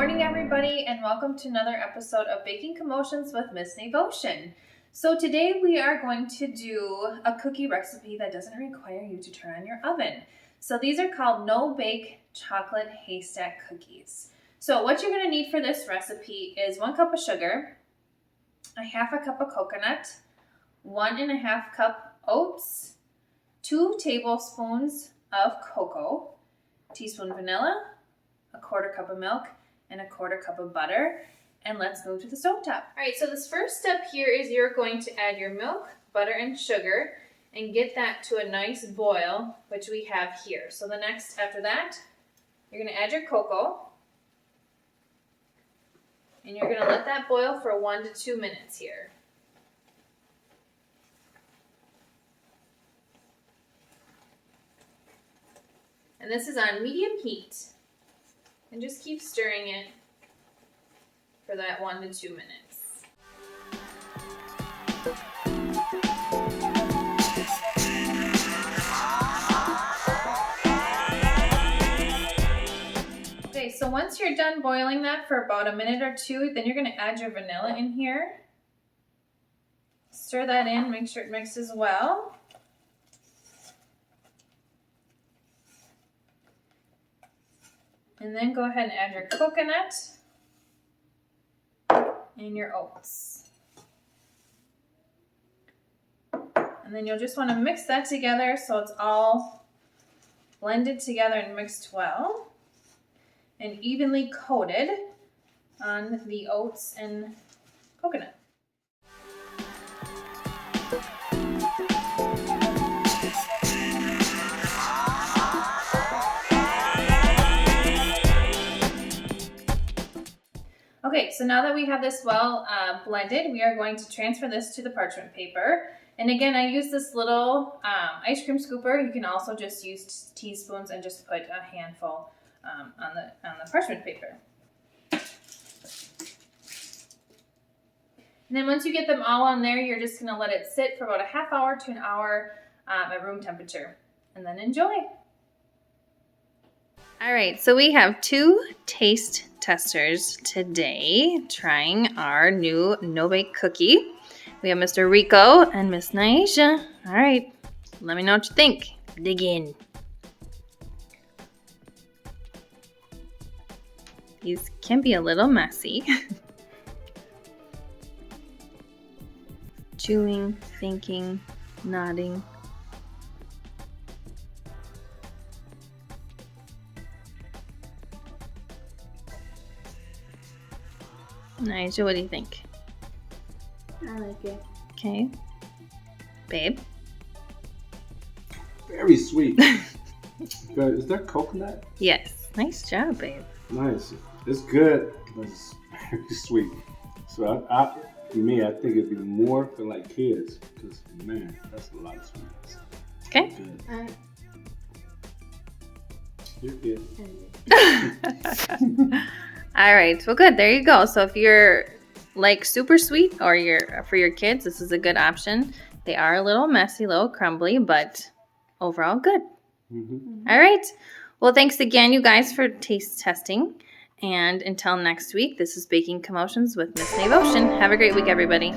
morning, everybody, and welcome to another episode of Baking Commotions with Ms Nevotion. So today we are going to do a cookie recipe that doesn't require you to turn on your oven. So these are called no-bake chocolate haystack cookies. So what you're going to need for this recipe is 1 cup of sugar, a half a cup of coconut, 1.5 cup oats, 2 tablespoons of cocoa, teaspoon vanilla, a 1/4 cup of milk, and a 1/4 cup of butter. And let's move to the stovetop. All right, so this first step here is you're going to add your milk, butter, and sugar and get that to a nice boil, which we have here. So the next, after that, you're gonna add your cocoa and you're gonna let that boil for 1 to 2 minutes here. And this is on medium heat. And just keep stirring it for that 1 to 2 minutes. Okay, so once you're done boiling that for about a minute or two, then you're going to add your vanilla in here. Stir that in, make sure it mixes well. And then go ahead and add your coconut and your oats. And then you'll just want to mix that together so it's all blended together and mixed well and evenly coated on the oats and coconut. Okay, so now that we have this well blended, we are going to transfer this to the parchment paper. And again, I use this little ice cream scooper. You can also just use teaspoons and just put a handful on the parchment paper. And then once you get them all on there, you're just gonna let it sit for about a half hour to an hour at room temperature, and then enjoy. All right, so we have 2 taste testers today trying our new no-bake cookie. We have Mr. Rico and Ms Nevotion. All right, let me know what you think. Dig in. These can be a little messy. Chewing, thinking, nodding. Nigel, what do you think? I like it. Okay. Babe? Very sweet. Good. Is that coconut? Yes. Nice job, babe. Nice. It's good, but it's very sweet. So for me, I think it'd be more for like kids, because man, that's a lot of sweetness. Okay. Good. You're good. All right. Well, good. There you go. So if you're like super sweet or you're for your kids, this is a good option. They are a little messy, a little crumbly, but overall good. Mm-hmm. All right. Well, thanks again, you guys, for taste testing. And until next week, this is Baking Commotions with Ms Nevotion. Have a great week, everybody.